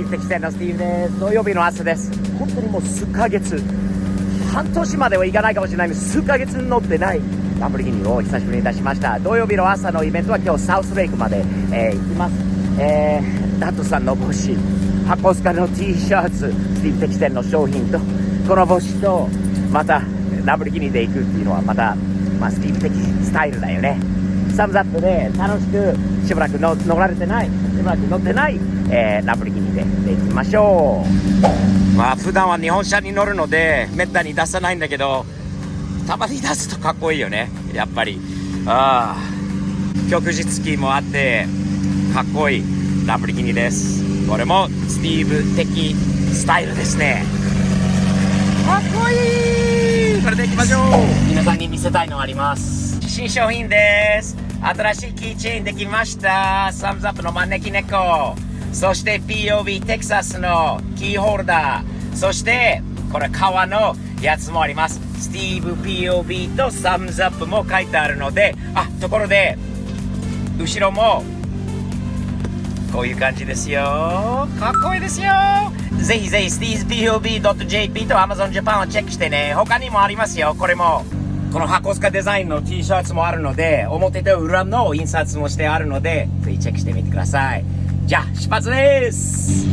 フ適正のスティーブです。土曜日の朝です。本当にもう数ヶ月、半年まではいかないかもしれないんです。数ヶ月乗ってないランボルギーニを久しぶりに出しました。土曜日の朝のイベントは今日サウスレイクまで、行きます。ダットさんの帽子、箱スカの T シャツ、スティーブ適正の商品とこの帽子と、またランボルギーニで行くっていうのはまた、スティーブ的スタイルだよね。サムズアップで楽しくしばらく乗られてない、しばらく乗ってないランボルギーニで行きましょう。普段は日本車に乗るのでめったに出さないんだけど、たまに出すとかっこいいよね、やっぱり。曲実機もあってかっこいいランボルギーニです。これもスティーブ的スタイルですね。かっこいい。これで行きましょう。皆さんに見せたいのあります。新商品です。新しいキーチェーンできました。サムズアップの招き猫、そして POV テキサスのキーホルダー、そしてこれ革のやつもあります。スティーブ POV とサムズアップも書いてあるので、ところで後ろもこういう感じですよ。かっこいいですよ。ぜひぜひ steezpov.jp と Amazon Japan をチェックしてね。他にもありますよ。これもこの箱スカデザインの T シャツもあるので、表と裏の印刷もしてあるので、ぜひチェックしてみてください。じゃあ出発です。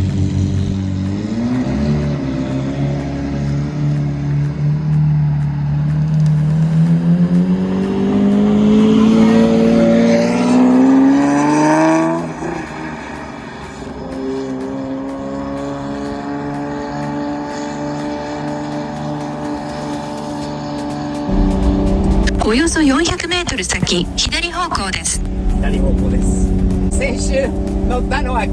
およそ400メートル先、左方向です。左方向です。先週乗ったのは軽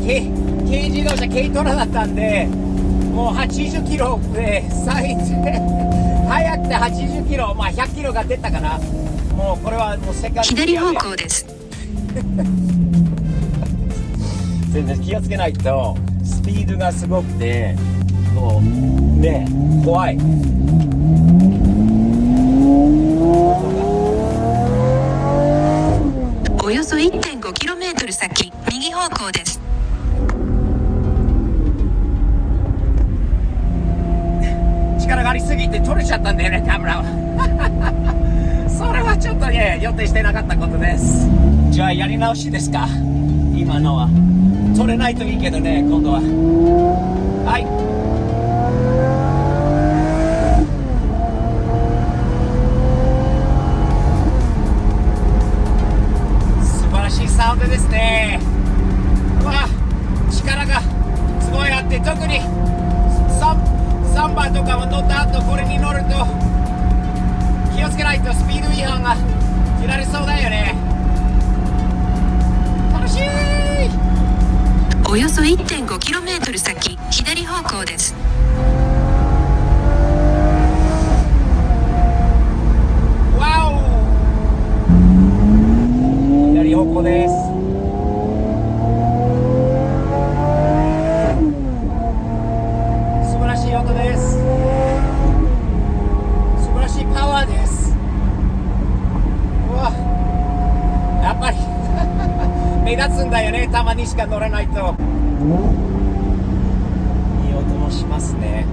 自動車、軽トラだったんで、もう80キロで最低速くて80キロ、100キロが出たかな。もうこれはもう世界左方向です。全然気をつけないと、スピードがすごくてもうね、怖い。およそ 1.5km 先、右方向です。力がありすぎて取れちゃったんだよね、カメラは。それはちょっとね、予定してなかったことです。じゃあやり直しですか。今のは取れないといいけどね、今度は。はい、サウンドですね。力がすごいあって、特にサンバとかを乗った後これに乗ると気をつけないとスピード違反が切られそうだよね。楽しい。およそ 1.5km 先、左方向です。わお、左方向です。素晴らしい音です。素晴らしいパワーです。やっぱり目立つんだよね、たまにしか乗らないと。いい音もしますね。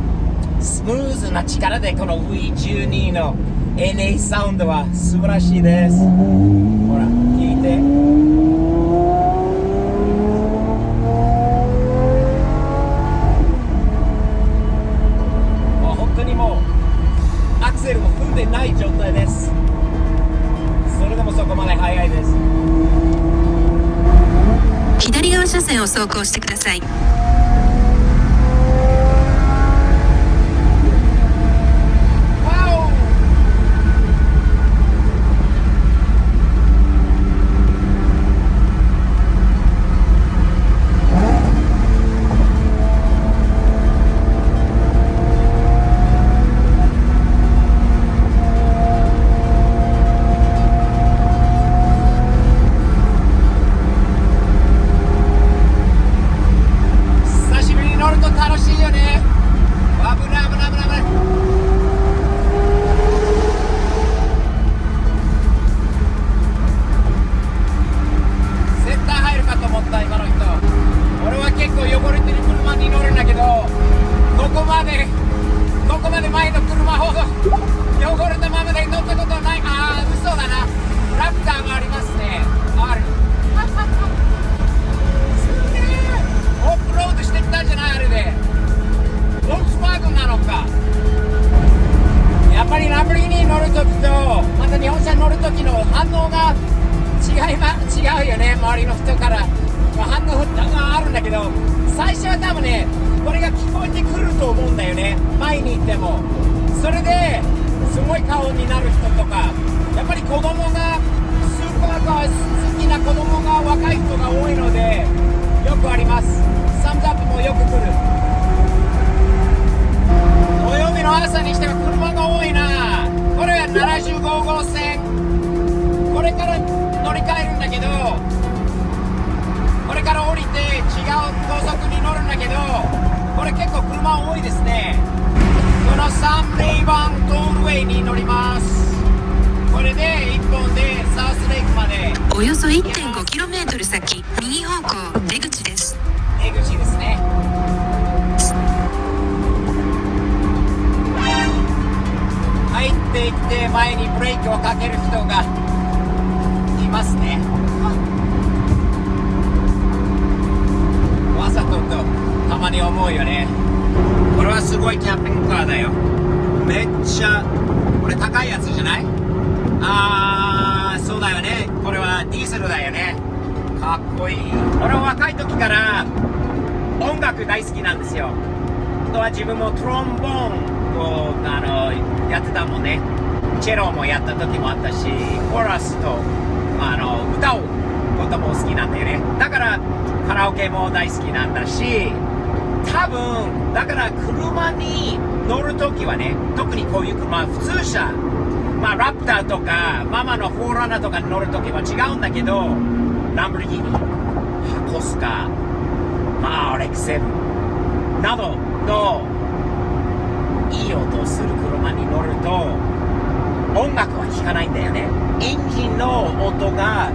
スムーズな力でこの V12 の NA サウンドは素晴らしいです。ほら聞いて、もう本当にもうアクセルも踏んでない状態です。それでもそこまで速いです。左側車線を走行してください。まで前の車ほど汚れたままで乗ったことはない。ああ、嘘だな。ラプターがありますね。ある。すげえ。オフロードしてきたんじゃない、あれで。ボルクスワーゴンなのか。やっぱりランボルギーニ乗るときとまた日本車乗るときの反応が違うよね。周りの人から反応があるんだけど、最初は多分ねこれが聞こえてくると思うんだよね、前に行っても。それですごい顔になる人とか、やっぱり子供がスーパーカー好きな子供が若い人が多いのでよくあります。サムズアップもよく来る。土曜日の朝にしては車が多いな。これは75号線、これから乗り換えるんだけど、これから降りて違う高速に乗るんだけど、これ結構車多いですね。この3レイバントールウェイに乗ります。これで1本でサウスレイクまでおよそ 1.5km 先、右方向出口です。出口ですね。入っていって前にブレーキをかける人がいますね。わざとたまに思うよね。これはすごいキャンピングカーだよ。めっちゃこれ高いやつじゃない？そうだよね。これはディーゼルだよね。かっこいい。俺は若い時から音楽大好きなんですよ。あとは自分もトロンボーンをやってたもんね。チェロもやった時もあったし、コーラスと歌うことも好きなんだよね。だからカラオケも大好きなんだし、多分だから車に乗るときはね、特にこういう車、普通車、ラプターとかママのフォーラナーとかに乗るときは違うんだけど、ランボルギーニ、コスカ、RX7 などのいい音をする車に乗ると音楽は聴かないんだよね。エンジンの音が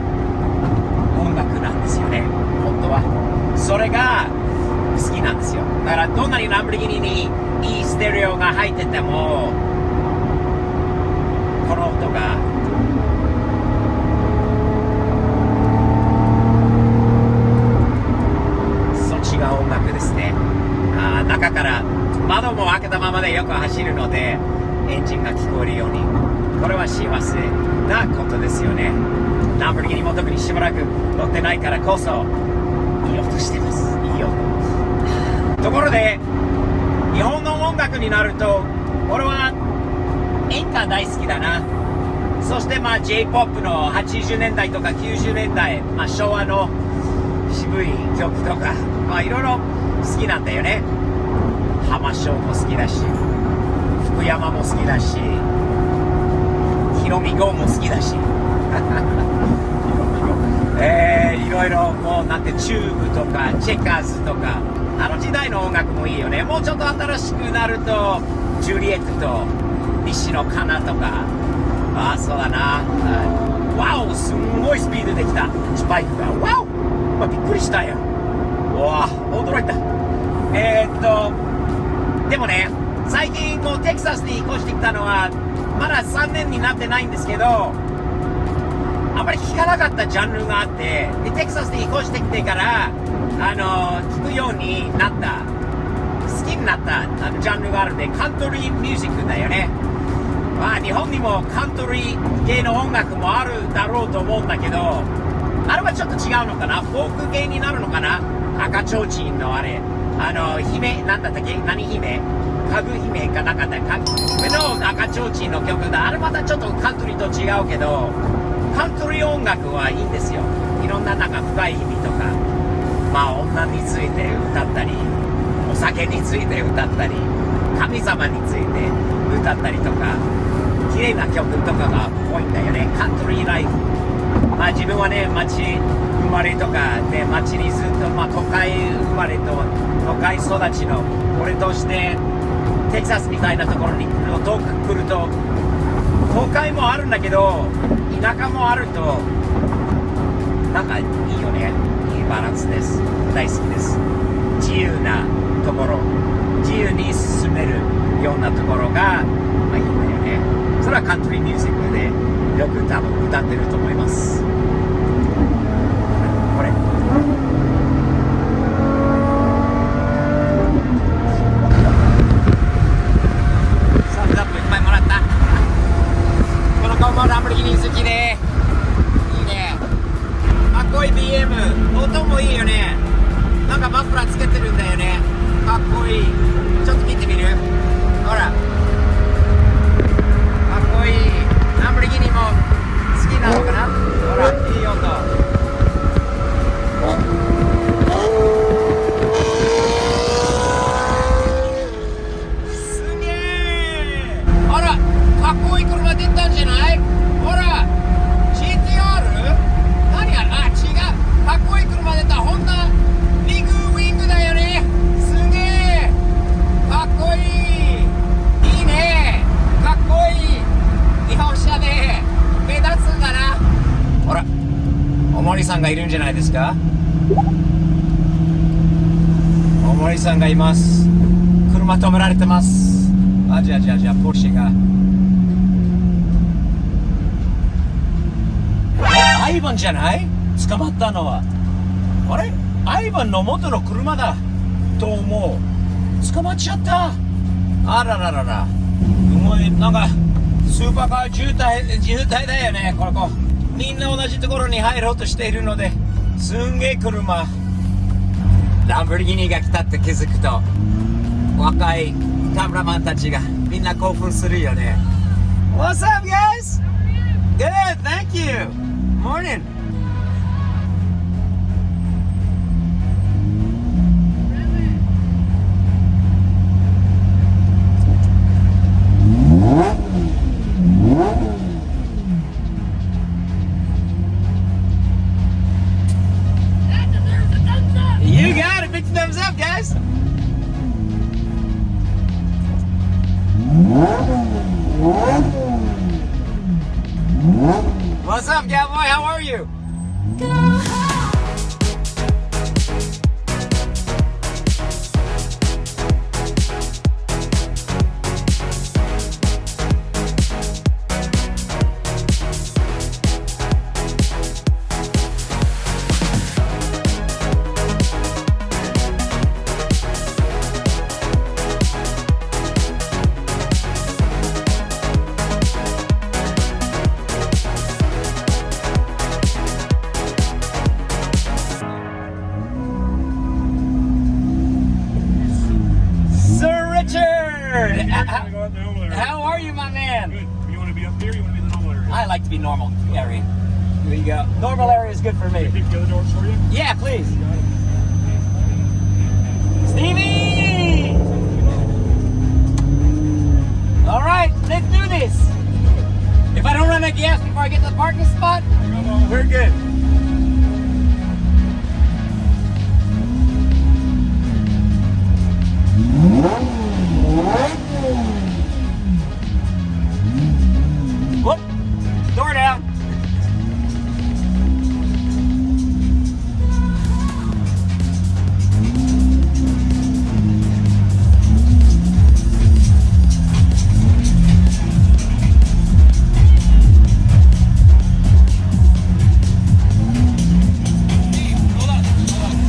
音楽なんですよね、本当は。それが好きなんですよ。だからどんなにランボルギーニにいいステレオが入ってても、この音がそっちが音楽ですね。中から窓も開けたままでよく走るのでエンジンが聞こえるように、これは幸せなことですよね。ランボルギーニも特にしばらく乗ってないからこそいい音してます。いい音。ところで日本の音楽になると俺は演歌大好きだな。そしてJ-POP の80年代とか90年代、昭和の渋い曲とかいろいろ好きなんだよね。浜翔も好きだし、福山も好きだし、ヒロミ号も好きだしいろいろもうなんてチューブとかチェッカーズとか時代の音楽もいいよね。もうちょっと新しくなるとジュリエットと西野カナとか、そうだな。ワオ、すんごいスピードできたスパイクがワオ、びっくりしたよ。わあ、驚いた。でもね、最近もうテキサスに引っ越してきたのはまだ3年になってないんですけど、あんまり聞かなかったジャンルがあって、でテキサスに引っ越してきてから聞くようになった、好きになったジャンルがあるんで、カントリーミュージックだよね。日本にもカントリー系の音楽もあるだろうと思うんだけど、あれはちょっと違うのかな。フォーク系になるのかな。赤ちょうちんのあれ、姫なんだったっけ、何姫、かぐ姫かなかったかの赤ちょうちんの曲だ。あれまたちょっとカントリーと違うけど、カントリー音楽はいいんですよ。いろんな深い意味とか、女について歌ったり、お酒について歌ったり、神様について歌ったりとか、綺麗な曲とかが多いんだよね。カントリーライフ。自分はね、町生まれとかで、町にずっと、都会生まれと都会育ちの俺として、テキサスみたいなところに遠く来ると、都会もあるんだけど田舎もあるとなんかいいよね。いいバランスです。大好きです。自由なところ、自由に進めるようなところが、まあ、いいんだよね。それはカントリーミュージックでよく多分歌ってると思います。これサムズアップいっぱいもらった。この子もランボルギーニ好きでいいね。かっこいい BM、 音もいいよね。なんかマフラーつけてるんだよね。かっこいい。ちょっと見てみる？ほらかっこいい。ランボルギーニも好きなのかな。ほらいい音。すげえ。あらかっこいい車出たんじゃない？ほら GTR？ 何あれ？あ、違う。かっこいい車出た。ホンダビッグウィングだよね。すげえかっこいい。いいね。かっこいい。日本車で目立つんだな。ほらおもりさんがいるんじゃないですか。おもりさんがいます。車止められてます。あ、じゃあポルシェが。アイバンじゃない？捕まったのは。あれ？アイバンの元の車だと思う。捕まっちゃった。あらららら。すごい、なんかスーパーカー渋滞だよね。ここみんな同じところに入ろうとしているので、すんげえ車。ランボルギーニが来たって気づくと、若いカメラマンたちがみんな興奮するよね。What's up, guys? Good, thank you. Morning. You got it. Big thumbs up, guys. What's up, cowboy? How are you? How are you, my man? Good. You want to be up here? You want to be in the normal area? I like to be normal area. Here you go. Normal area is good for me. Take the other doors for you? Yeah, please. Stevie! All right, let's do this. If I don't run out of gas before I get to the parking spot, we're good. Whoop! Door down.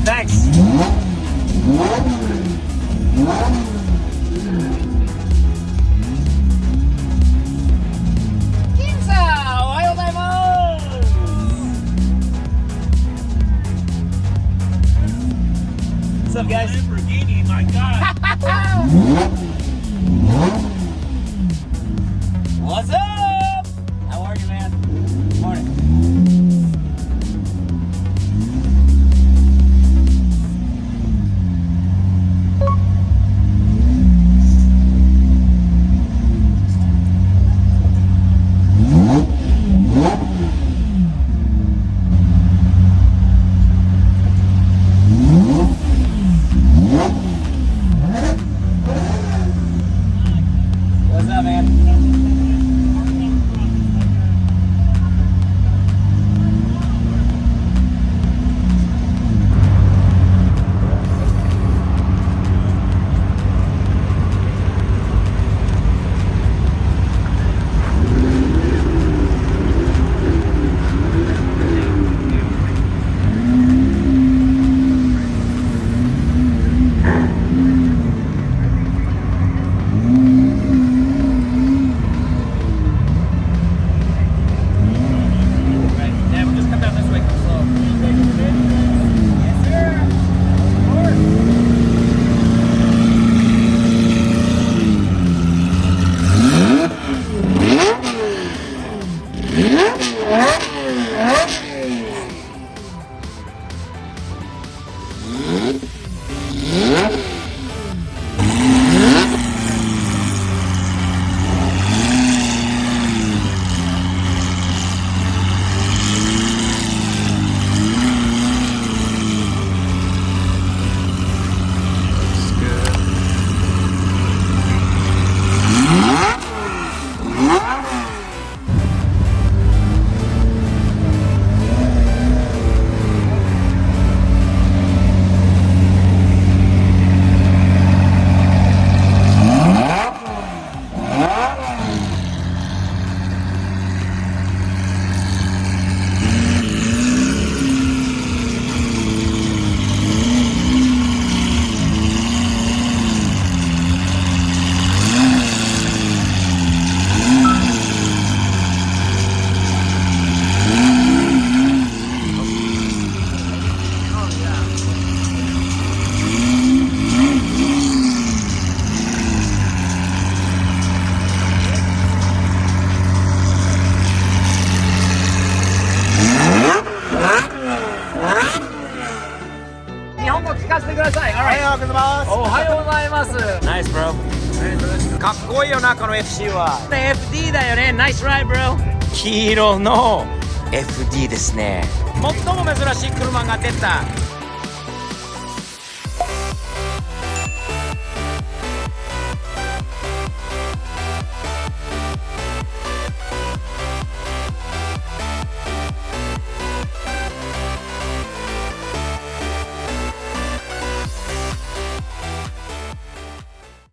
Thanks. かっこいいよなこの FC は。 FD だよね。ナイスライブロー。黄色の FD ですね。最も珍しい車が出た。